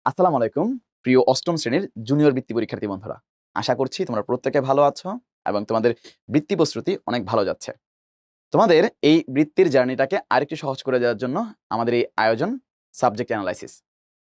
আসসালামু আলাইকুম প্রিয় অষ্টম শ্রেণীর জুনিয়র বৃত্তি পরীক্ষার্থী বন্ধুরা। আশা করছি তোমরা প্রত্যেকে ভালো আছো এবং তোমাদের বৃত্তি প্রস্তুতি অনেক ভালো যাচ্ছে। তোমাদের এই বৃত্তির জার্নিটাকে আরেকটু সহজ করে দেওয়ার জন্য আমাদের এই আয়োজন সাবজেক্ট অ্যানালাইসিস।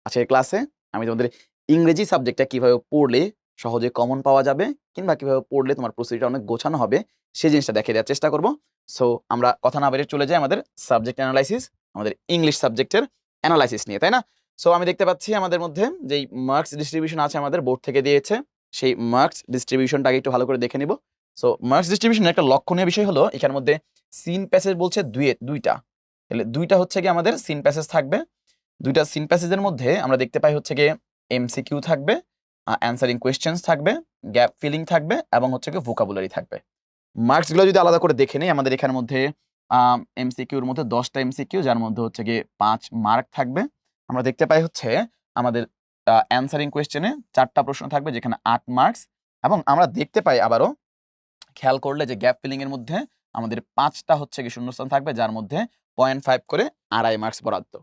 আজকের ক্লাসে আমি তোমাদের ইংরেজি সাবজেক্টটা কিভাবে পড়লে সহজে কমন পাওয়া যাবে কিংবা কিভাবে পড়লে তোমার প্রস্তুতিটা অনেক গোছানো হবে সেই জিনিসটা দেখিয়ে দেওয়ার চেষ্টা করব। সো আমরা কথা না বেরিয়ে চলে যাই আমাদের সাবজেক্ট অ্যানালাইসিস, আমাদের ইংলিশ সাবজেক্টের অ্যানালাইসিস নিয়ে, তাই না? সো আমি দেখতে পাচ্ছি আমাদের মধ্যে যেই মার্কস ডিস্ট্রিবিউশন আছে আমাদের বোর্ড থেকে দিয়েছে, সেই মার্কস ডিস্ট্রিবিউশনটাকে একটু ভালো করে দেখে নিব। সো মার্কস ডিস্ট্রিবিউশনের একটা লক্ষণীয় বিষয় হলো এখানের মধ্যে সিন প্যাসেজ বলছে দুইটা। তাহলে দুইটা হচ্ছে গিয়ে আমাদের সিন প্যাসেজ থাকবে। দুইটা সিন প্যাসেজের মধ্যে আমরা দেখতে পাই হচ্ছে গিয়ে এমসিকিউ থাকবে, অ্যানসারিং কোয়েশ্চেন্স থাকবে, গ্যাপ ফিলিং থাকবে এবং হচ্ছে গিয়ে ভোকাবুলারি থাকবে। মার্কসগুলো যদি আলাদা করে দেখে নেই, আমাদের এখানের মধ্যে এমসিকিউর মধ্যে 10টা এমসিকিউ, যার মধ্যে হচ্ছে গিয়ে 5 মার্ক থাকবে। আমরা দেখতে পাই হচ্ছে আমাদের অ্যানসারিং কোয়েশ্চেনে 4টা প্রশ্ন থাকবে যেখানে 8 মার্কস, এবং আমরা দেখতে পাই আবারও খেয়াল করলে যে গ্যাপ ফিলিং এর মধ্যে আমাদের 5টা হচ্ছে গিয়ে শূন্যস্থান থাকবে, যার মধ্যে 0.5 করে 2.5 মার্কস বরাদ্দ।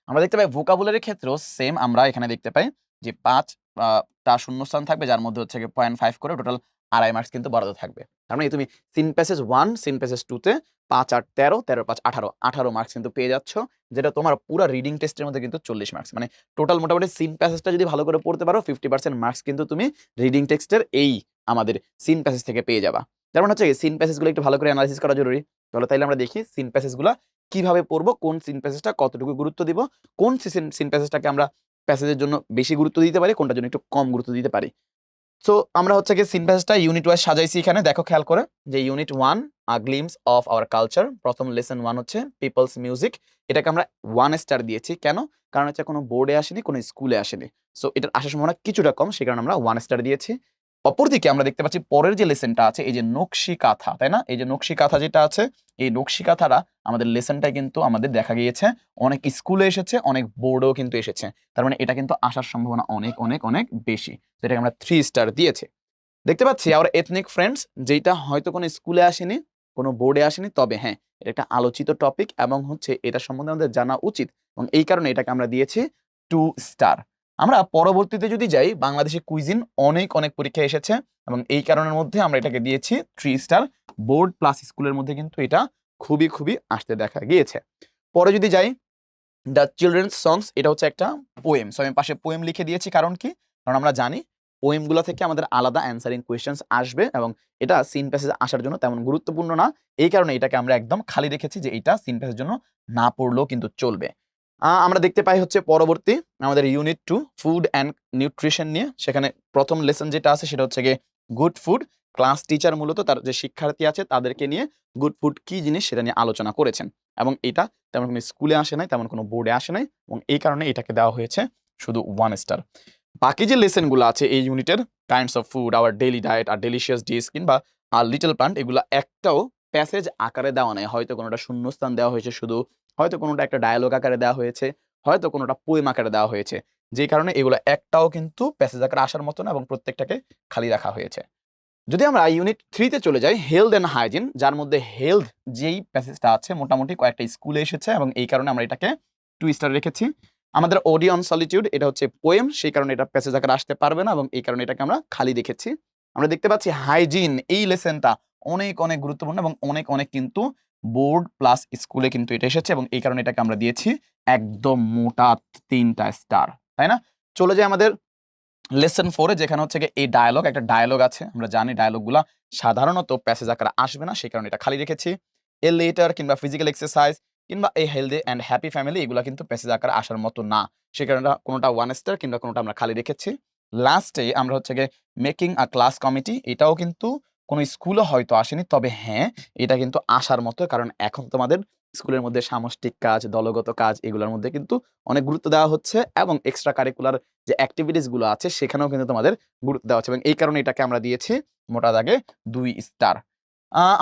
আমরা দেখতে পাই ভোকাবুলারির ক্ষেত্রেও সেম, আমরা এখানে দেখতে পাই যে 5টা শূন্যস্থান থাকবে, যার মধ্যে হচ্ছে গিয়ে 0.5 করে টোটাল 2.5 মার্কস কিন্তু বরাদ্দ থাকবে। তার মানে তুমি সিন প্যাসেজ 1, সিন প্যাসেজ 2 তে 5 আর 13, 13 5 18 মার্কস কিন্তু পেয়ে যাচ্ছ, যেটা তোমার পুরো রিডিং টেস্টের মধ্যে কিন্তু 40 মার্কস। মানে টোটাল মোটামুটি সিন প্যাসেজটা যদি ভালো করে পড়তে পারো 50% মার্কস কিন্তু তুমি রিডিং টেক্সটের এই আমাদের সিন প্যাসেজ থেকে পেয়ে যাবা। যেমন হচ্ছে সিন প্যাসেজগুলো একটু ভালো করে অ্যানালাইসিস করা জরুরি। চলো তাইলে আমরা দেখি সিন প্যাসেজগুলা কিভাবে পড়বো, কোন সিন প্যাসেজটা কতটুকু গুরুত্ব দিব, কোন সিন প্যাসেজটাকে আমরা প্যাসেজের জন্য বেশি গুরুত্ব দিতে পারি, কোনটার জন্য একটু কম গুরুত্ব দিতে পারি। সো আমরা হচ্ছে গিয়ে সিন প্যাসেজটা ইউনিট ওয়াইজ সাজাইছি এখানে, দেখো খেয়াল করে যে unit 1 glimpse of our culture, প্রথম লেসন 1 হচ্ছে পিপলস মিউজিক। এটাকে আমরা 1 স্টার দিয়েছি। কেন? কারণ হচ্ছে কোনো বোর্ডে আসেনি, কোনো স্কুলে আসেনি। সো এটার আসার সম্ভাবনা কিছুটা কম, সেই কারণে আমরা 1 স্টার দিয়েছি। অপরদিকে আমরা দেখতে পাচ্ছি পরের যে লেসনটা আছে, এই যে নকশি কাঁথা, তাই না? এই যে নকশি কাঁথা যেটা আছে, এই নকশি কাঁথাটা আমাদের লেসনটা কিন্তু আমাদের দেখা গিয়েছে অনেক স্কুলে এসেছে, অনেক বোর্ডেও কিন্তু এসেছে। তার মানে এটা কিন্তু আসার সম্ভাবনা অনেক অনেক অনেক বেশি। তো এটাকে আমরা 3 স্টার দিয়েছি। দেখতে পাচ্ছি আওয়ার এথনিক ফ্রেন্ডস, যেটা হয়তো কোনো স্কুলে আসেনি, কোনো বোর্ডে আসেনি, তবে হ্যাঁ, এটা একটা আলোচিত টপিক এবং হচ্ছে এটা সম্বন্ধে আমাদের জানা উচিত, এবং এই কারণে এটাকে আমরা দিয়েছি 2 স্টার। আমরা পরবর্তীতে যদি যাই, বাংলাদেশে কুইজিন অনেক অনেক পরীক্ষা এসেছে এবং এই কারণের মধ্যে আমরা এটাকে দিয়েছি 3 স্টার। বোর্ড প্লাস স্কুলের মধ্যে কিন্তু এটা খুবই খুবই আসতে দেখা গিয়েছে। পরে যদি যাই, দ্য চিলড্রেন্স সংস, এটা হচ্ছে একটা পোয়েম। সো আমি পাশে পোয়েম লিখে দিয়েছি, কারণ কি? কারণ আমরা জানি পোয়েমগুলো থেকে আমাদের আলাদা অ্যানসারিং কোয়েশ্চেন্স আসবে এবং এটা সিন প্যাসেজ আসার জন্য তেমন গুরুত্বপূর্ণ না। এই কারণে এটাকে আমরা একদম খালি রেখেছি, যে এটা সিন প্যাসেজের জন্য না পড়লেও কিন্তু চলবে। আমরা দেখতে পাই হচ্ছে পরবর্তী আমাদের ইউনিট 2 ফুড অ্যান্ড নিউট্রিশন নিয়ে। সেখানে প্রথম লেসন যেটা আছে সেটা হচ্ছে গিয়ে গুড ফুড। ক্লাস টিচার মূলত তার যে শিক্ষার্থী আছে তাদেরকে নিয়ে গুড ফুড কি জিনিস সেটা নিয়ে আলোচনা করেছেন, এবং এটা তেমন কোনো স্কুলে আসে নাই, তেমন কোনো বোর্ডে আসে নাই, এবং এই কারণে এটাকে দেওয়া হয়েছে শুধু 1 স্টার। বাকি যে লেসনগুলো আছে এই ইউনিটের, kinds of food, our daily diet, আর ডেলিশিয়াস ডিশ কিংবা লিটল প্লান্ট, এগুলো একটাও প্যাসেজ আকারে দেওয়া নাই। হয়তো কোনোটা শূন্যস্থান দেওয়া হয়েছে শুধু, হয়তো কোনোটা একটা ডায়ালগ আকারে দেওয়া হয়েছে, হয়তো কোনোটা পোয়েম আকারে দেওয়া হয়েছে। যে কারণে এগুলো একটাও কিন্তু প্যাসেজ আকারে আসার মতো না এবং প্রত্যেকটাকে খালি রাখা হয়েছে। যদি আমরা ইউনিট 3 তে চলে যাই, হেলথ অ্যান্ড হাইজিন, যার মধ্যে হেলথ যেই প্যাসেজটা আছে মোটামুটি কয়েকটা স্কুলে এসেছে এবং এই কারণে আমরা এটাকে 2 স্টার রেখেছি। আমাদের ওডিয়ন সলিটিউড, এটা হচ্ছে পোয়েম, সেই কারণে এটা প্যাসেজ আকারে আসতে পারবে না এবং এই কারণে এটাকে আমরা খালি রেখেছি। আমরা দেখতে পাচ্ছি হাইজিন, এই লেসনটা অনেক অনেক গুরুত্বপূর্ণ এবং অনেক অনেক কিন্তু বোর্ড প্লাস স্কুলে কিন্তু এটা এসেছে এবং এই কারণে এটাকে আমরা দিয়েছি একদম মোটা 3টা স্টার, তাই না? চলে যাই আমাদের লেসন 4 এ, যেখানে হচ্ছে গিয়ে এই ডায়ালগ, একটা ডায়ালগ আছে। আমরা জানি ডায়ালগগুলা সাধারণত প্যাসেজ আকারে আসবে না, সেই কারণে এটা খালি রেখেছি। এ লেটার কিংবা ফিজিক্যাল এক্সারসাইজ কিংবা এ হেলদি অ্যান্ড হ্যাপি ফ্যামিলি, এগুলা কিন্তু প্যাসেজ আকারে আসার মতো না, সেই কারণে কোনোটা 1 স্টার কিংবা কোনোটা আমরা খালি রেখেছি। লাস্টে আমরা হচ্ছে গিয়ে মেকিং আ ক্লাস কমিটি, এটাও কিন্তু কোনো স্কুলে হয়তো আসেনি, তবে হ্যাঁ, এটা কিন্তু আসার মতো, কারণ এখন তোমাদের স্কুলের মধ্যে সামষ্টিক কাজ, দলগত কাজ, এগুলোর মধ্যে কিন্তু অনেক গুরুত্ব দেওয়া হচ্ছে এবং এক্সট্রা কারিকুলার যে অ্যাক্টিভিটিস গুলো আছে সেখানেও কিন্তু তোমাদের গুরুত্ব দেওয়া হচ্ছে এবং এই কারণে এটাকে আমরা দিয়েছি মোটা দাগে 2 স্টার।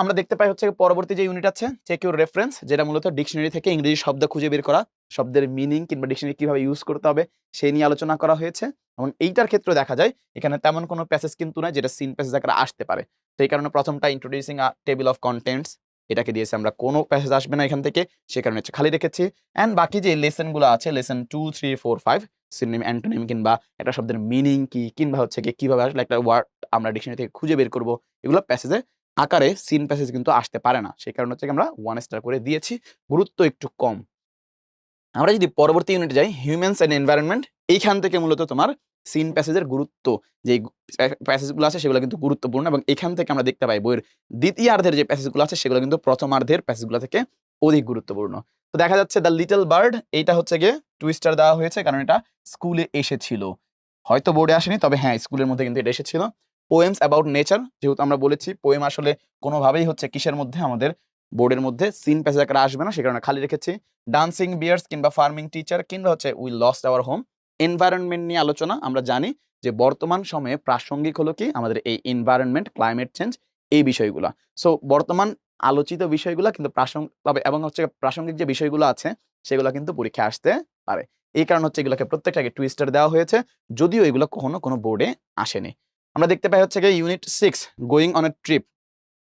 আমরা দেখতে পাই হচ্ছে পরবর্তী যে ইউনিট আছে চেক ইউর রেফারেন্স, যেটা মূলত ডিকশনারি থেকে ইংরেজি শব্দ খুঁজে বের করা, শব্দের মিনিং কিংবা ডিকশনারি কিভাবে ইউজ করতে হবে সেই নিয়ে আলোচনা করা হয়েছে, এবং এইটার ক্ষেত্রে দেখা যায় এখানে তেমন কোনো প্যাসেজ কিন্তু নাই যেটা সিন প্যাসেজ আকারে আসতে পারে। তো এই কারণে প্রথমটা introducing a table of contents, এটাকে দিয়েছি আমরা কোনো প্যাসেজ আসবে না এখান থেকে, সে কারণে হচ্ছে খালি রেখেছি। অ্যান্ড বাকি যে লেসনগুলো আছে, লেসন 2, 3, 4, 5, সিনোনিম, অ্যান্টোনিম কিংবা একটা শব্দের মিনিং কি কিংবা হচ্ছে কি কিভাবে আসলে একটা ওয়ার্ড আমরা ডিকশনারি থেকে খুঁজে বের করব, এগুলো প্যাসেজে আকারে সিন প্যাসেজ কিন্তু আসতে পারে না, সেই কারণে হচ্ছে আমরা 1 স্টার করে দিয়েছি, গুরুত্ব একটু কম। আমরা যদি পরবর্তী ইউনিটে যাই, হিউম্যানস অ্যান্ড এনভায়রনমেন্ট, এইখান থেকে মূলত তোমার সিন প্যাসেজের গুরুত্ব, যে প্যাসেজগুলো আছে সেগুলো কিন্তু গুরুত্বপূর্ণ, এবং এখান থেকে আমরা দেখতে পাই বইয়ের দ্বিতীয়ার্ধের যে প্যাসেজগুলো আছে সেগুলো কিন্তু প্রথমার্ধের প্যাসেজগুলো থেকে অধিক গুরুত্বপূর্ণ। তো দেখা যাচ্ছে দ্য লিটল বার্ড, এইটা হচ্ছে গিয়ে 2 স্টার দেওয়া হয়েছে কারণ এটা স্কুলে এসেছিল, হয়তো বোর্ডে আসেনি, তবে হ্যাঁ স্কুলের মধ্যে কিন্তু এটা এসেছিল। পোয়েমস অ্যাবাউট নেচার, যেহেতু আমরা বলেছি পোয়েম আসলে কোনোভাবেই হচ্ছে কিসের মধ্যে, আমাদের বোর্ডের মধ্যে সিন প্যাসেজ আকারে আসবে না, সে কারণে খালি রেখেছি। ডান্সিং বিয়ার্স কিংবা ফার্মিং টিচার কিংবা হচ্ছে we lost our home, environment নিয়ে আলোচনা। আমরা জানি যে বর্তমান সময়ে প্রাসঙ্গিক হলো কি আমাদের এই এনভায়রনমেন্ট, ক্লাইমেট চেঞ্জ, এই বিষয়গুলা। সো বর্তমান আলোচিত বিষয়গুলা কিন্তু তবে এবং হচ্ছে প্রাসঙ্গিক যে বিষয়গুলো আছে সেগুলো কিন্তু পরীক্ষায় আসতে পারে, এই কারণে হচ্ছে এগুলোকে প্রত্যেকটাকে 2 স্টার দেওয়া হয়েছে, যদিও এগুলো কখনো কোনো বোর্ডে আসেনি। আমরা দেখতে পাই হচ্ছে গিয়ে unit 6, going on a trip.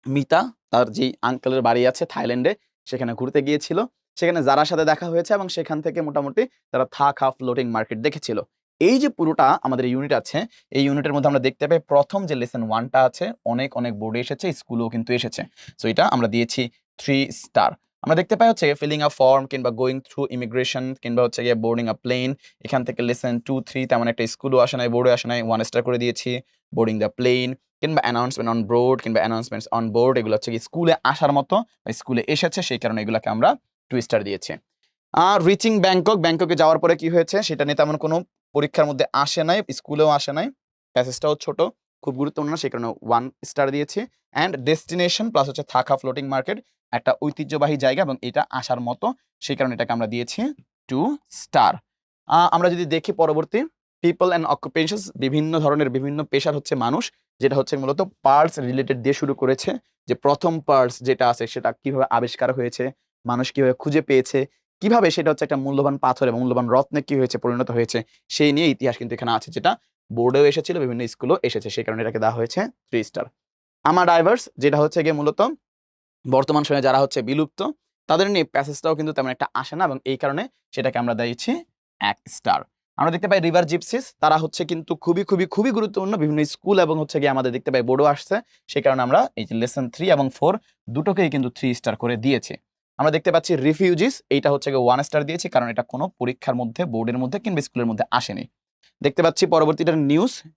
Mita তার যেই আঙ্কেলের বাড়ি আছে থাইল্যান্ডে, সেখানে ঘুরতে গিয়েছিল। সেখানে যারার সাথে দেখা হয়েছে এবং সেখান থেকে মোটামুটি তারা থা ফ্লোটিং মার্কেট দেখেছিল। এই যে পুরোটা আমাদের ইউনিট আছে, এই ইউনিটের মধ্যে আমরা দেখতে পাই প্রথম যে লেসন 1 টা আছে অনেক বোর্ডে এসেছে, স্কুলেও কিন্তু এসেছে। সো এটা আমরা দিয়েছি 3 স্টার। আমরা দেখতে পাই হচ্ছে ফিলিং আ ফর্ম কিংবা গোয়িং থ্রু ইমিগ্রেশন কিংবা হচ্ছে গিয়ে বোর্ডিং আ প্লেন, এখান থেকে লেসন 2, 3 তেমন একটা স্কুলও আসে নাই, বোর্ডে আসে নাই, 1 স্টার করে দিয়েছি। বোর্ডিং দ্য প্লেন কিংবা অ্যানাউন্সমেন্ট অন বোর্ড কিংবা অ্যানাউন্সমেন্টস অন বোর্ড, এগুলো হচ্ছে কি স্কুলে আসার মতো বা স্কুলে এসেছে, সেই কারণে এগুলোকে আমরা 2 স্টার দিয়েছি। রিচিং ব্যাংকক, ব্যাংককে যাওয়ার পরে কি হয়েছে সেটা নিয়ে তেমন কোনো পরীক্ষার মধ্যে আসে নাই, স্কুলেও আসে নাই, প্যাসেজটাও ছোট, খুব গুরুত্বপূর্ণ না, সেই কারণে 1 স্টার দিয়েছি। অ্যান্ড ডেস্টিনেশন প্লাস হচ্ছে থাকা ফ্লোটিং মার্কেট, একটা ঐতিহ্যবাহী জায়গা এবং এটা আসার মতো, সেই কারণে এটাকে আমরা দিয়েছি 2 স্টার। আমরা যদি দেখি পরবর্তী পিপল অ্যান্ড অকুপেশনস, বিভিন্ন ধরনের বিভিন্ন পেশার হচ্ছে মানুষ, যেটা হচ্ছে মূলত পার্টস রিলেটেড দিয়ে শুরু করেছে, যে প্রথম পার্টস যেটা আছে সেটা কিভাবে আবিষ্কার হয়েছে, মানুষ কিভাবে খুঁজে পেয়েছে, কিভাবে সেটা হচ্ছে একটা মূল্যবান পাথর এবং মূল্যবান রত্নে কি হয়েছে পরিণত হয়েছে, সেই নিয়ে ইতিহাস কিন্তু এখানে আছে, যেটা বোর্ডেও এসেছিল, বিভিন্ন স্কুলেও এসেছে, সেই কারণে এটাকে দেওয়া হয়েছে 3 স্টার। আমার ডাইভার্স, যেটা হচ্ছে গিয়ে মূলত বর্তমান সময়ে যারা হচ্ছে বিলুপ্ত, তাদের নিয়ে প্যাসেজটাও কিন্তু তেমন একটা আসে না এবং এই কারণে সেটাকে আমরা দিয়েছি 1 স্টার। আমরা দেখতে পাই রিভার জিপসিস, তারা হচ্ছে কিন্তু খুবই গুরুত্বপূর্ণ, বিভিন্ন স্কুল এবং হচ্ছে গিয়ে আমাদের দেখতে পাই বোর্ডও আসছে, সেই কারণে আমরা এই যে লেসন 3 এবং 4 দুটোকেই কিন্তু 3 স্টার করে দিয়েছি। আমরা দেখতে পাচ্ছি রিফিউজিস, এইটা হচ্ছে গিয়ে 1 স্টার দিয়েছি কারণ এটা কোনো পরীক্ষার মধ্যে, বোর্ডের মধ্যে কিংবা স্কুলের মধ্যে আসেনি। দেখতে পাচ্ছি পরবর্তীটা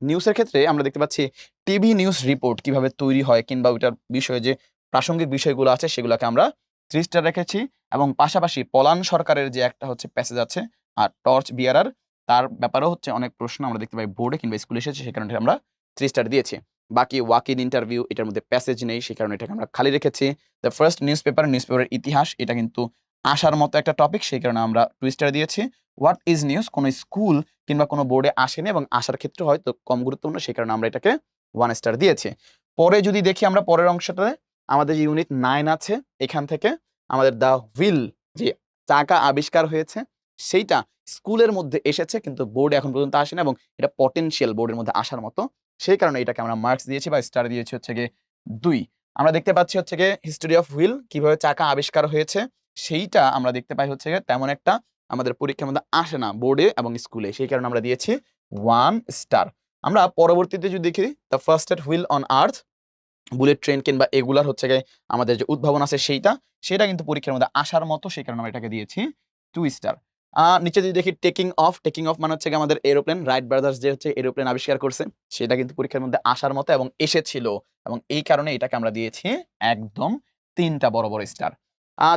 নিউজের ক্ষেত্রে আমরা দেখতে পাচ্ছি টিভি নিউজ রিপোর্ট কিভাবে তৈরি হয় কিংবা ওইটার বিষয়ে যে প্রাসঙ্গিক বিষয়গুলো আছে সেগুলোকে আমরা 3 স্টার রেখেছি, এবং পাশাপাশি পলান সরকারের যে একটা হচ্ছে প্যাসেজ আছে আর টর্চ বিয়ারার, তার ব্যাপারেও হচ্ছে অনেক প্রশ্ন আমরা দেখতে পাই বোর্ডে কিংবা স্কুলে এসেছে, সেই কারণে আমরা 3 স্টার দিয়েছি। বাকি ওয়াক ইন ইন্টারভিউ, এটার মধ্যে প্যাসেজ নেই, সেই কারণে এটাকে আমরা খালি রেখেছি। দ্য ফার্স্ট নিউজপেপারের ইতিহাস, এটা কিন্তু আসার মতো একটা টপিক, সেই কারণে আমরা 2 স্টার দিয়েছি। হোয়াট ইজ নিউজ, কোনো স্কুল কিংবা কোনো বোর্ডে আসেনি এবং আসার ক্ষেত্রে হয়তো কম গুরুত্বপূর্ণ, সেই কারণে আমরা এটাকে 1 স্টার দিয়েছি। পরে যদি দেখি আমরা পরের অংশটাতে, আমাদের যে ইউনিট 9 আছে, এখান থেকে আমাদের দ্য হুইল, যে চাকা আবিষ্কার হয়েছে, সেইটা স্কুলের মধ্যে এসেছে কিন্তু বোর্ডে এখন পর্যন্ত আসেনি এবং এটা পটেনশিয়াল বোর্ডের মধ্যে আসার মতো, সেই কারণে এটাকে আমরা মার্কস দিয়েছি বা স্টার দিয়েছি হচ্ছে গিয়ে 2। আমরা দেখতে পাচ্ছি হচ্ছে গিয়ে হিস্টোরি অফ হুইল, কিভাবে চাকা আবিষ্কার হয়েছে, সেইটা আমরা দেখতে পাই হচ্ছে গিয়ে তেমন একটা আমাদের পরীক্ষার মধ্যে আসে না বোর্ডে এবং স্কুলে, সেই কারণে আমরা দিয়েছি 1 স্টার। আমরা পরবর্তীতে যদি দেখি the first wheel on earth, bullet train কিংবা এগুলার হচ্ছে গিয়ে আমাদের যে উদ্ভাবন আছে সেটা কিন্তু পরীক্ষার মধ্যে আসার মতো, সেই কারণে আমরা এটাকে দিয়েছি 2 স্টার। নিচে যদি দেখি টেকিং অফ মানে হচ্ছে গিয়ে আমাদের এরোপ্লেন, রাইট ব্রাদার্স যে হচ্ছে এরোপ্লেন আবিষ্কার করছে, সেটা কিন্তু পরীক্ষার মধ্যে আসার মতো এবং এসেছিল, এবং এই কারণে এটাকে আমরা দিয়েছি একদম 3টা বড় স্টার।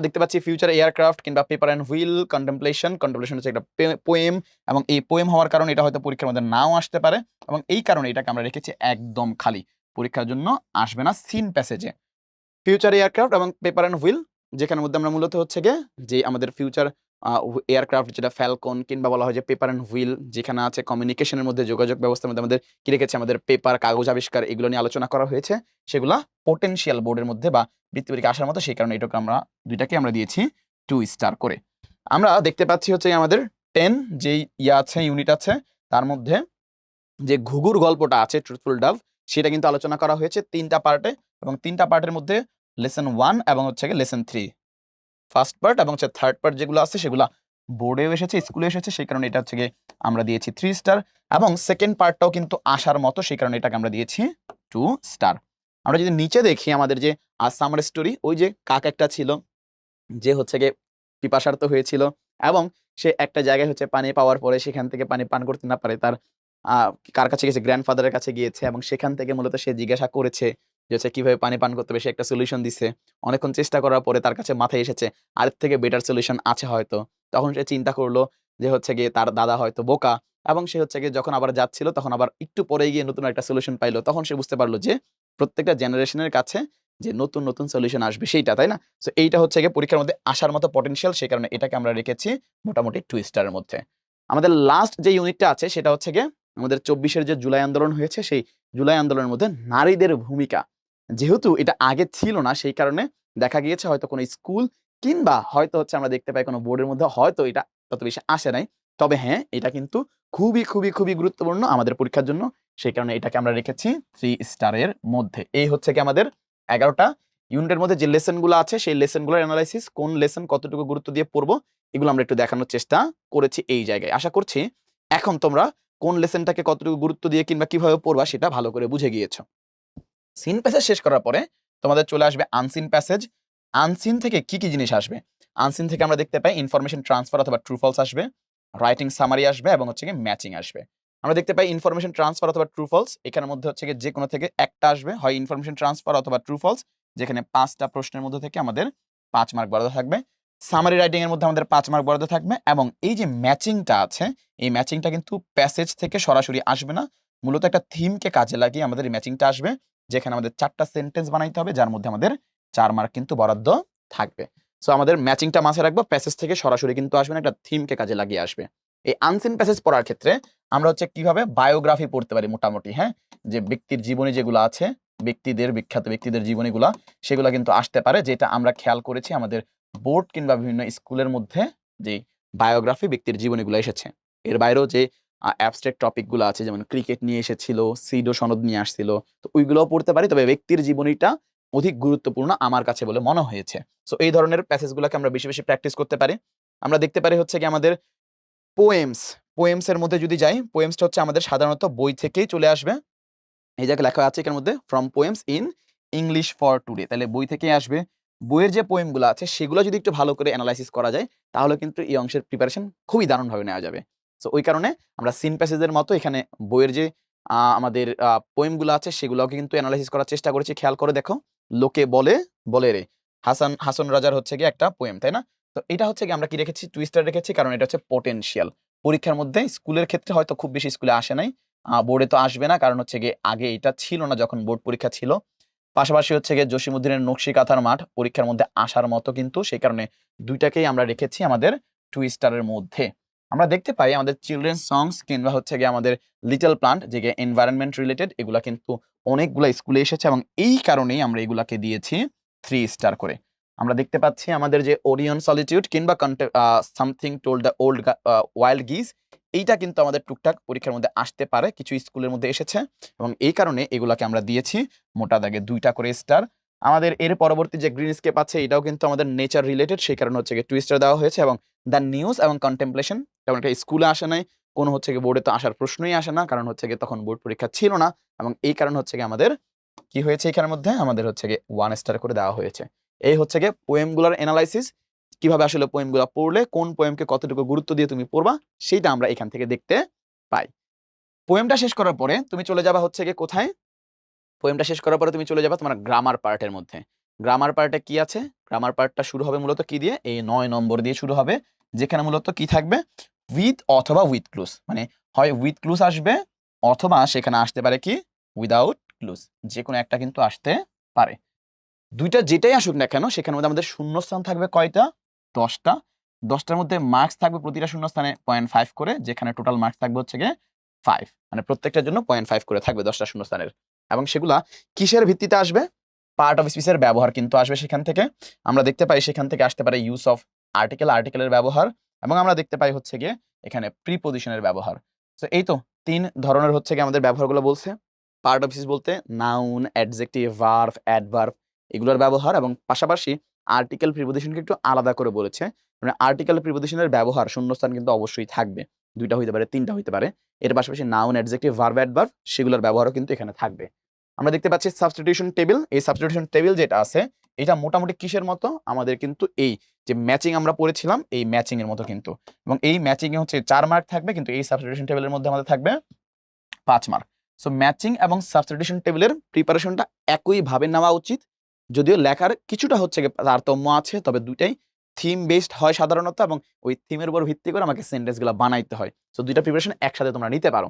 দেখতে পাচ্ছি ফিউচার এয়ারক্রাফট কিংবা পেপার অ্যান্ড হুইল, কন্টেম্পলেশন হচ্ছে একটা পোয়েম, এবং এই পোয়েম হওয়ার কারণে এটা হয়তো পরীক্ষার মধ্যে নাও আসতে পারে, এবং এই কারণে এটাকে আমরা রেখেছি একদম খালি, পরীক্ষার জন্য আসবে না সিন প্যাসেজে। ফিউচার এয়ারক্রাফট এবং পেপার অ্যান্ড হুইল, যেখানের মধ্যে আমরা মূলত হচ্ছে গিয়ে যে আমাদের ফিউচার এয়ারক্রাফট যেটা ফ্যালকন, কিংবা বলা হয় যে পেপার অ্যান্ড হুইল, যেখানে আছে কমিউনিকেশনের মধ্যে, যোগাযোগ ব্যবস্থার মধ্যে আমাদের কি রেখেছে, আমাদের পেপার, কাগজ আবিষ্কার, এগুলো নিয়ে আলোচনা করা হয়েছে, সেগুলা পোটেনশিয়াল বোর্ডের মধ্যে বা বৃত্তি পরীক্ষা আসার মতো, সেই কারণে এটাকে আমরা দুইটাকে আমরা দিয়েছি 2 স্টার করে। আমরা দেখতে পাচ্ছি হচ্ছে আমাদের 10 যেই আছে ইউনিট আছে, তার মধ্যে যে ঘুঘুর গল্পটা আছে ট্রুথফুল ডাভ, সেটা কিন্তু আলোচনা করা হয়েছে 3টা পার্টে, এবং 3টা পার্টের মধ্যে লেসন 1 এবং হচ্ছে গিয়ে লেসন 3 ফার্স্ট পার্ট এবং হচ্ছে থার্ড পার্ট যেগুলো আছে সেগুলা বোর্ডেও এসেছে, স্কুলে এসেছে, সেই কারণে এটা হচ্ছে গিয়ে আমরা দিয়েছি 3 স্টার এবং সেকেন্ড পার্টটাও কিন্তু আসার মতো, সেই কারণে এটাকে আমরা দিয়েছি 2 স্টার। আমরা যদি নিচে দেখি আমাদের যে সামার স্টোরি, ওই যে কাক একটা ছিল যে হচ্ছে গিয়ে পিপাসার্ত হয়েছিল এবং সে একটা জায়গায় হচ্ছে পানি পাওয়ার পরে সেখান থেকে পানি পান করতে না পারে তার কার কাছে গেছে, গ্র্যান্ডফাদারের কাছে গিয়েছে এবং সেখান থেকে মূলত সে জিজ্ঞাসা করেছে যে হচ্ছে কিভাবে পানি পান করতে হবে, সে একটা সলিউশন দিছে। অনেকক্ষণ চেষ্টা করার পরে তার কাছে মাথায় এসেছে আরের থেকে বেটার সলিউশন আছে হয়তো। তখন সে চিন্তা করলো যে হচ্ছে গিয়ে তার দাদা হয়তো বোকা এবং সে হচ্ছে গিয়ে যখন আবার যাচ্ছিল তখন আবার একটু পরে গিয়ে নতুন একটা সলিউশন পাইলো। তখন সে বুঝতে পারলো যে প্রত্যেকটা জেনারেশনের কাছে যে নতুন নতুন সলিউশন আসবে সেইটা, তাই না? সো এইটা হচ্ছে গিয়ে পরীক্ষার মধ্যে আসার মতো পটেনশিয়াল, সেই কারণে এটাকে আমরা রেখেছি মোটামুটি 2 স্টারের মধ্যে। আমাদের লাস্ট যে ইউনিটটা আছে সেটা হচ্ছে গিয়ে আমাদের ২৪ যে জুলাই আন্দোলন হয়েছে, সেই জুলাই আন্দোলনের মধ্যে নারীদের ভূমিকা। যেহেতু এটা আগে ছিল না, সেই কারণে দেখা গিয়েছে হয়তো কোনো স্কুল কিংবা হয়তো হচ্ছে আমরা দেখতে পাই কোনো বোর্ডের মধ্যে হয়তো এটা তত বেশি আসে নাই। তবে হ্যাঁ, এটা কিন্তু খুবই, খুবই, খুবই গুরুত্বপূর্ণ আমাদের পরীক্ষার জন্য। সেই কারণে এটাকে আমরা রেখেছি 3 স্টারের মধ্যে। এই হচ্ছে গিয়ে আমাদের ১১ টা ইউনিটের মধ্যে যে লেসন গুলো আছে সেই লেসন গুলোর এনালাইসিস, কোন লেসন কতটুকু গুরুত্ব দিয়ে পড়বো, এগুলো আমরা একটু দেখানোর চেষ্টা করেছি এই জায়গায়। আশা করছি এখন তোমরা কোন লেসনটাকে কতটুকু গুরুত্ব দিয়ে কিংবা কিভাবে পড়বা সেটা ভালো করে বুঝে গিয়েছো। সিন প্যাসেজ শেষ করার পরে তোমাদের চলে আসবে আনসিন প্যাসেজ। আনসিন থেকে কি, কি জিনিস আসবে? আনসিন থেকে আমরা দেখতে পাই ইনফরমেশন ট্রান্সফার অথবা ট্রু ফলস আসবে, রাইটিং সামারি আসবে এবং হচ্ছে গিয়ে ম্যাচিং আসবে। আমরা দেখতে পাই ইনফরমেশন ট্রান্সফার অথবা ট্রু ফলস, এখানের মধ্যে হচ্ছে গিয়ে যেকোনো থেকে একটা আসবে, হয় ইনফরমেশন ট্রান্সফার অথবা ট্রু ফলস, যেখানে ৫ টা প্রশ্নের মধ্যে থেকে আমাদের ৫ মার্ক বরাদ্দ থাকবে। সামারি রাইটিং এর মধ্যে আমাদের ৫ মার্ক বরাদ্দ থাকবে এবং এই যে ম্যাচিংটা আছে, এই ম্যাচিংটা কিন্তু প্যাসেজ থেকে সরাসরি আসবে না। মূলত একটা থিমকে কাজে লাগিয়ে আমাদের এই ম্যাচিংটা আসবে, যেখানে আমাদের ৪ টা সেন্টেন্স বানাইতে হবে, যার মধ্যে আমাদের ৪ মার্ক কিন্তু বরাদ্দ থাকবে। সো আমাদের ম্যাচিংটা মাথায় রাখবো, প্যাসেজ থেকে সরাসরি কিন্তু আসবে না, একটা থিমকে কাজে লাগিয়ে আসবে। এই আনসিন প্যাসেজ পড়ার ক্ষেত্রে আমরা হচ্ছে কিভাবে বায়োগ্রাফি পড়তে পারি মোটামুটি, হ্যাঁ? যে ব্যক্তির জীবনী যেগুলো আছে, ব্যক্তিদের, বিখ্যাত ব্যক্তিদের জীবনীগুলা, সেগুলা কিন্তু আসতে পারে, যেটা আমরা খেয়াল করেছি আমাদের বোর্ড কিংবা বিভিন্ন স্কুলের মধ্যে যে বায়োগ্রাফি ব্যক্তির জীবনীগুলো এসেছে। এর বাইরেও যে অ্যাবস্ট্রাক্ট টপিক গুলো আছে, যেমন ক্রিকেট নিয়ে এসেছিল, সিডো সনদ নিয়ে আসছিল। তো ওইগুলোও পড়তে পারি। তবে ব্যক্তির জীবনীটা অধিক গুরুত্বপূর্ণ আমার কাছে বলে মনে হয়েছে। সো এই ধরনের প্যাসেজ গুলাকে আমরা বেশি, বেশি প্র্যাকটিস করতে পারি। আমরা দেখতে পারি হচ্ছে গিয়ে আমাদের পোয়েমস, পোয়েমস এর মধ্যে যদি যাই, পোয়েমসটা হচ্ছে আমাদের সাধারণত বই থেকেই চলে আসবে। এই জায়গায় লেখা আছে এখানের মধ্যে from poems in English for today, তাহলে বই থেকেই আসবে। বইয়ের যে পোয়েম গুলো আছে সেগুলো যদি একটু ভালো করে এনালাইসিস করা যায় তাহলে কিন্তু এই অংশের প্রিপারেশন খুবই দারুণভাবে নেওয়া যাবে। সো ওই কারণে আমরা সিন প্যাসেজের মতো এখানে বইয়ের যে আমাদের পোয়েম গুলো আছে সেগুলোকে কিন্তু এনালাইসিস করার চেষ্টা করেছি। খেয়াল করে দেখো, লোকে বলে বলে রে, হাসন রাজার হচ্ছে গিয়ে একটা পোয়েম, তাই না? তো এটা হচ্ছে গিয়ে আমরা কি রেখেছি, টুইস্টার রেখেছি, কারণ এটা হচ্ছে পটেনশিয়াল। পরীক্ষার মধ্যে স্কুলের ক্ষেত্রে হয়তো খুব বেশি স্কুলে আসে নাই, বোর্ডে তো আসবে না, কারণ হচ্ছে গিয়ে আগে এটা ছিল না যখন বোর্ড পরীক্ষা ছিল। পাশাপাশি হচ্ছে গিয়ে জসীমউদ্দিনের নকশি কাঁথার মাঠ পরীক্ষার মধ্যে আসার মতো কিন্তু, সেই কারণে ২ টাকেই আমরা রেখেছি আমাদের 2 স্টারের মধ্যে। আমরা দেখতে পাই আমাদের চিলড্রেন সংস কিংবা হচ্ছে গিয়ে আমাদের লিটল প্লান্ট যে এনভায়রনমেন্ট রিলেটেড, এগুলা কিন্তু অনেকগুলা স্কুলে এসেছে এবং এই কারণেই আমরা এগুলাকে দিয়েছি 3 স্টার করে। আমরা দেখতে পাচ্ছি আমাদের যে ওরিয়ন সলিটিউড কিংবা something told the old wild গিজ, এইটা কিন্তু আমাদের টুকটাক পরীক্ষার মধ্যে আসতে পারে, কিছু স্কুলের মধ্যে এসেছে এবং এই কারণে এগুলাকে আমরা দিয়েছি মোটা দাগে ২ টা করে স্টার। আমাদের এর পরবর্তী যে গ্রিন স্কেপ আছে এটাও কিন্তু আমাদের নেচার রিলেটেড, সেই কারণে হচ্ছে গিয়ে 2 স্টার দেওয়া হয়েছে। এবং দ্য নিউজ এবং কন্টেমপ্লেশন, তেমন একটা স্কুলে আসে নাই, কোনো হচ্ছে গিয়ে বোর্ডে তো আসার প্রশ্নই আসে না, কারণ হচ্ছে গিয়ে তখন বোর্ড পরীক্ষা ছিল না এবং এই কারণে হচ্ছে গিয়ে আমাদের কি হয়েছে, এখানের মধ্যে আমাদের হচ্ছে গিয়ে 1 স্টার করে দেওয়া হয়েছে। এই হচ্ছে গিয়ে পোয়েমগুলোর এনালাইসিস, কিভাবে আসলে পোয়েমগুলা পড়লে কোন পোয়েমকে কতটুকু গুরুত্ব দিয়ে তুমি পড়বা সেইটা আমরা এখান থেকে দেখতে পাই। পোয়েমটা শেষ করার পরে তুমি চলে যাবা হচ্ছে গিয়ে কোথায়? পোয়েমটা শেষ করার পরে তুমি চলে যাবা তোমার গ্রামার পার্টের মধ্যে। গ্রামার পার্টে কি আছে? গ্রামার পার্টটা শুরু হবে মূলত কি দিয়ে? এই ৯ নম্বর দিয়ে শুরু হবে। যেখানে মূলত কি থাকবে? উইথ অথবা উইথ ক্লুজ। মানে হয় উইথ ক্লুজ আসবে অথবা সেখানে আসতে পারে কি? Without clues. যেকোনো একটা কিন্তু আসতে পারে। ২ টা যেটাই আসুক না কেন সেখানের মধ্যে আমাদের শূন্যস্থান থাকবে কয়টা? ১০ টা। ১০ টার মধ্যে মার্কস থাকবে প্রতিটা শূন্যস্থানে ০.৫ করে, যেখানে টোটাল মার্কস থাকবে হচ্ছে গিয়ে ৫। মানে প্রত্যেকটার জন্য ০.৫ করে থাকবে ১০ টা শূন্যস্থানের। এবং সেগুলা কিসের ভিত্তিতে আসবে? পার্ট অফ স্পিচ এর ব্যবহার কিন্তু আসবে সেখান থেকে। আমরা দেখতে পাই সেখান থেকে আসতে পারে ইউস অফ আর্টিকেল, আর্টিকেলের ব্যবহার এবং আমরা দেখতে পাই হচ্ছে গিয়ে এখানে প্রিপজিশন এর ব্যবহার। সো এই তো ৩ ধরনের হচ্ছে গিয়ে আমাদের ব্যবহারগুলো বলছে। পার্ট অফ স্পিচ বলতে নাউন, অ্যাডজেক্টিভ, ভার্ব, অ্যাডভার্ব এগুলোর ব্যবহার এবং পাশাপাশি আর্টিকেল প্রিপোজিশনকে একটু আলাদা করে বলেছে। মানে আর্টিকেল প্রিপোজিশনের ব্যবহার শূন্যস্থান কিন্তু অবশ্যই থাকবে। ২ টা হইতে পারে, ৩ টা হইতে পারে। এর পাশাপাশি নাউন, অ্যাডজেক্টিভ, ভার্ব, অ্যাডভার্ব সেগুলোর ব্যবহারও কিন্তু এখানে থাকবে। আমরা দেখতে পাচ্ছি সাবস্টিটিউশন টেবিল। এই সাবস্টিটিউশন টেবিল যেটা আছে এটা মোটামুটি কিসের মতো? আমাদের কিন্তু এই যে ম্যাচিং আমরা পড়েছিলাম এই ম্যাচিং এর মতো কিন্তু। এবং এই ম্যাচিং এ হচ্ছে ৪ মার্ক থাকবে, কিন্তু এই সাবস্টিটিউশন টেবিলের মধ্যে আমাদের থাকবে ৫ মার্ক। সো ম্যাচিং এবং সাবস্টিটিউশন টেবিলের প্রিপারেশনটা একইভাবে নেওয়া উচিত। যদিও লেখার কিছুটা হচ্ছে গিয়ে তারতম্য আছে, তবে দুইটাই থিম বেসড হয় সাধারণত এবং ওই থিমের উপর ভিত্তি করে আমাকে সেন্টেন্সগুলো বানাইতে হয়। সো ২ টা প্রিপারেশন একসাথে তোমরা নিতে পারো।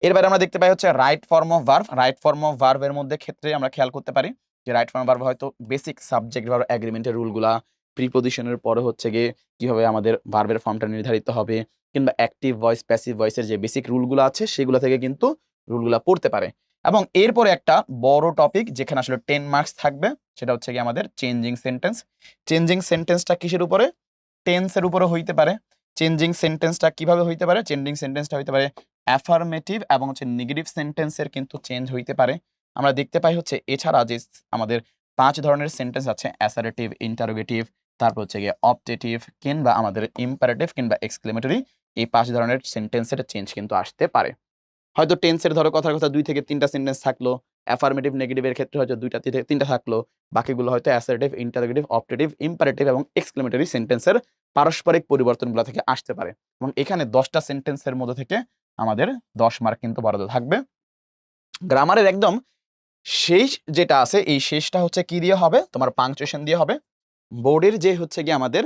এর বাইরে আমরা দেখতে পাই হচ্ছে right form of verb. Right form of verb এর মধ্যে ক্ষেত্রে আমরা খেয়াল করতে পারি যে রাইট ফর্ম অফ ভার্ব হয়তো বেসিক সাবজেক্ট ভার্ব এগ্রিমেন্টের রুলগুলা, প্রিপোজিশনের পরে হচ্ছে গিয়ে কিভাবে আমাদের ভার্বের ফর্মটা নির্ধারিত হবে, কিংবা অ্যাক্টিভ ভয়েস, প্যাসিভ ভয়েসের যে বেসিক রুলগুলো আছে সেগুলো থেকে কিন্তু রুলগুলা পড়তে পারে। এবং এরপরে একটা বড় টপিক যেখানে আসলে 10 মার্কস থাকবে, সেটা হচ্ছে গিয়ে আমাদের চেঞ্জিং সেন্টেন্স। চেঞ্জিং সেন্টেন্সটা কিসের উপরে? টেন্সের উপরে হইতে পারে। চেঞ্জিং সেন্টেন্সটা কিভাবে হইতে পারে? চেঞ্জিং সেন্টেন্সটা হইতে পারে অ্যাফার্মেটিভ এবং হচ্ছে নেগেটিভ সেন্টেন্সের কিন্তু চেঞ্জ হইতে পারে। আমরা দেখতে পাই হচ্ছে এছাড়া যে আমাদের ৫ ধরনের সেন্টেন্স আছে, অ্যাসারেটিভ, ইন্টারোগেটিভ, তারপর হচ্ছে গিয়ে অপটেটিভ, কিংবা আমাদের ইম্পারেটিভ কিংবা এক্সক্লেমেটরি। এই ৫ ধরনের সেন্টেন্সের চেঞ্জ কিন্তু আসতে পারে। হয়তো টেন্সের ধরো কথার কথা ২ থেকে ৩ টা সেন্টেন্স থাকলো, অ্যাফার্মেটিভ নেগেটিভ এর ক্ষেত্রে হয়তো ২ টা থেকে ৩ টা থাকলো। বাকিগুলো হয়তো অ্যাসার্টিভ, ইন্টারোগেটিভ, অপটেটিভ, ইম্পারেটিভ এবং এক্সক্লেমেটরি সেন্টেন্সের পারস্পরিক পরিবর্তনগুলো থেকে আসতে পারে। এবং এখানে ১০ টা সেন্টেন্সের মধ্যে থেকে আমাদের ১০ মার্ক কিন্তু বরাদ্দ থাকবে। গ্রামারের একদম শেষ যেটা আছে এই শেষটা হচ্ছে কি দিয়ে হবে? তোমার পাংচুয়েশন দিয়ে হবে। বোর্ডের যে হচ্ছে গিয়ে আমাদের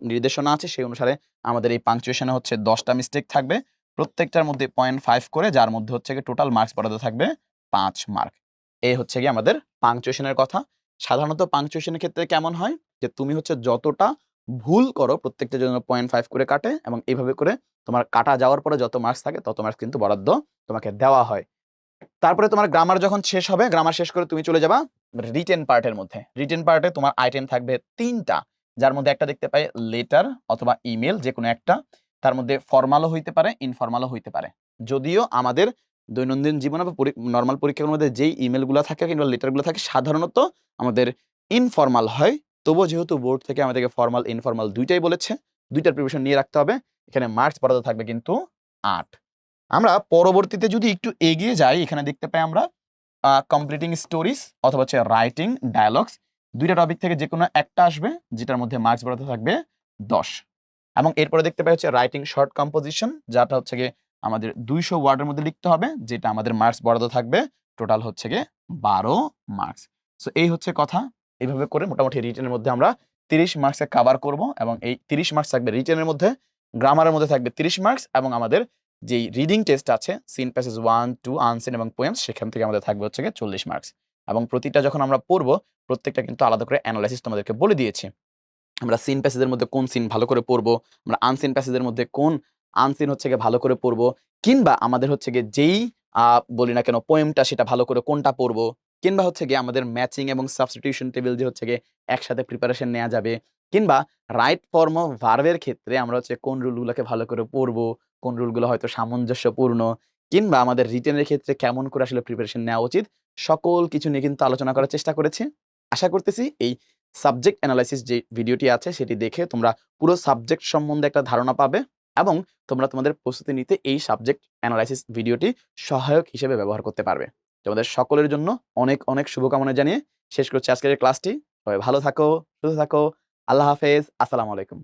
নির্দেশনা আছে সেই অনুসারে আমাদের এই পাংচুয়েশনে হচ্ছে ১০ টা মিস্টেক থাকবে। প্রত্যেকটার মধ্যে ০.৫ করে, যার মধ্যে হচ্ছে গিয়ে টোটাল মার্কস বরাদ্দ থাকবে ৫ মার্ক। এই হচ্ছে গিয়ে আমাদের পাংচুয়েশনের কথা। সাধারণত পাংচুয়েশনের ক্ষেত্রে কেমন হয়? যে তুমি হচ্ছে যতটা ভুল করো প্রত্যেকটার জন্য ০.৫ করে কাটে এবং এভাবে করে তোমার কাটা যাওয়ার পরে যত মার্কস থাকে তত মার্কস কিন্তু বরাদ্দ তোমাকে দেওয়া হয়। তারপরে তোমার গ্রামার যখন শেষ হবে, গ্রামার শেষ করে তুমি চলে যাবা রিটেন পার্টের মধ্যে। রিটেন পার্টে তোমার আইটেম থাকবে ৩ টা, যার মধ্যে একটা দেখতে পাই লেটার অথবা ইমেইল যেকোনো একটা। তার মধ্যে ফরমালও হইতে পারে, ইনফরমালও হইতে পারে। যদিও আমাদের দৈনন্দিন জীবনে বা নরমাল পরীক্ষার মধ্যে যেই ইমেইলগুলো থাকে কিংবা লেটারগুলো থাকে সাধারণত আমাদের ইনফরমাল হয়। তবুও যেহেতু বোর্ড থেকে আমাদেরকে ফরমাল, ইনফরমাল ২ টাই বলেছে, ২ টার প্রিপারেশন নিয়ে রাখতে হবে। এখানে মার্কস বরাদ্দ থাকবে কিন্তু ৮। আমরা পরবর্তীতে যদি একটু এগিয়ে যাই, এখানে দেখতে পাই আমরা কমপ্লিটিং স্টোরিজ অথবা হচ্ছে রাইটিং ডায়ালগস। ২ টা টপিক থেকে যেকোনো একটা আসবে, যেটার মধ্যে মার্কস বরাদ্দ থাকবে ১০। এবং এরপরে দেখতে পাই হচ্ছে রাইটিং শর্ট কম্পোজিশন, যাটা হচ্ছে গিয়ে আমাদের ২০০ ওয়ার্ডের মধ্যে লিখতে হবে, যেটা আমাদের মার্কস বরাদ্দ থাকবে টোটাল হচ্ছে গিয়ে ১২ মার্কস। সো এই হচ্ছে কথা। এইভাবে করে মোটামুটি রিটেনের মধ্যে আমরা ৩০ মার্কসে কভার করব এবং এই ৩০ মার্কস থাকবে রিটেনের মধ্যে, গ্রামারের মধ্যে থাকবে ৩০ মার্কস এবং আমাদের যেই রিডিং টেস্ট আছে সিন প্যাসেজ 1, 2, আনসিন এবং পোয়েমস সেখান থেকে আমাদের থাকবে হচ্ছে গিয়ে ৪০ মার্কস। এবং প্রতিটা যখন আমরা পড়ব প্রত্যেকটা কিন্তু আলাদা করে এনালাইসিস তোমাদেরকে বলে দিয়েছি। আমরা সিন প্যাসেজের মধ্যে কোন সিন ভালো করে পড়বো, আমরা আনসিন প্যাসেজের মধ্যে কোন আনসিন হচ্ছে গিয়ে ভালো করে পড়বো, কিংবা আমাদের হচ্ছে গিয়ে যেই বলি না কেন পোয়েমটা সেটা ভালো করে কোনটা পড়বো, কিংবা হচ্ছে গিয়ে আমাদের ম্যাচিং এবং সাবস্টিটিউশন টেবিল যে হচ্ছে গিয়ে একসাথে প্রিপারেশন নেওয়া যাবে, কিংবা রাইট ফর্ম অফ ভার্বের ক্ষেত্রে আমরা হচ্ছে কোন রুলগুলোকে ভালো করে পড়বো, কোন রুলগুলো হয়তো সামঞ্জস্যপূর্ণ, কিংবা আমাদের রিটেনের ক্ষেত্রে কেমন করে আসলে প্রিপারেশন নেওয়া উচিত, সকল কিছু নিয়ে কিন্তু আলোচনা করার চেষ্টা করেছি। আশা করতেছি এই সাবজেক্ট অ্যানালাইসিস যে ভিডিওটি আছে সেটি দেখে তোমরা পুরো সাবজেক্ট সম্বন্ধে একটা ধারণা পাবে এবং তোমরা তোমাদের প্রস্তুতি নিতে এই সাবজেক্ট অ্যানালাইসিস ভিডিওটি সহায়ক হিসেবে ব্যবহার করতে পারবে। তোমাদের সকলের জন্য অনেক, অনেক শুভকামনা জানিয়ে শেষ করছি আজকের এই ক্লাসটি। সবাই ভালো থাকো, সুস্থ থাকো। আল্লাহ হাফেজ। আসসালামু আলাইকুম।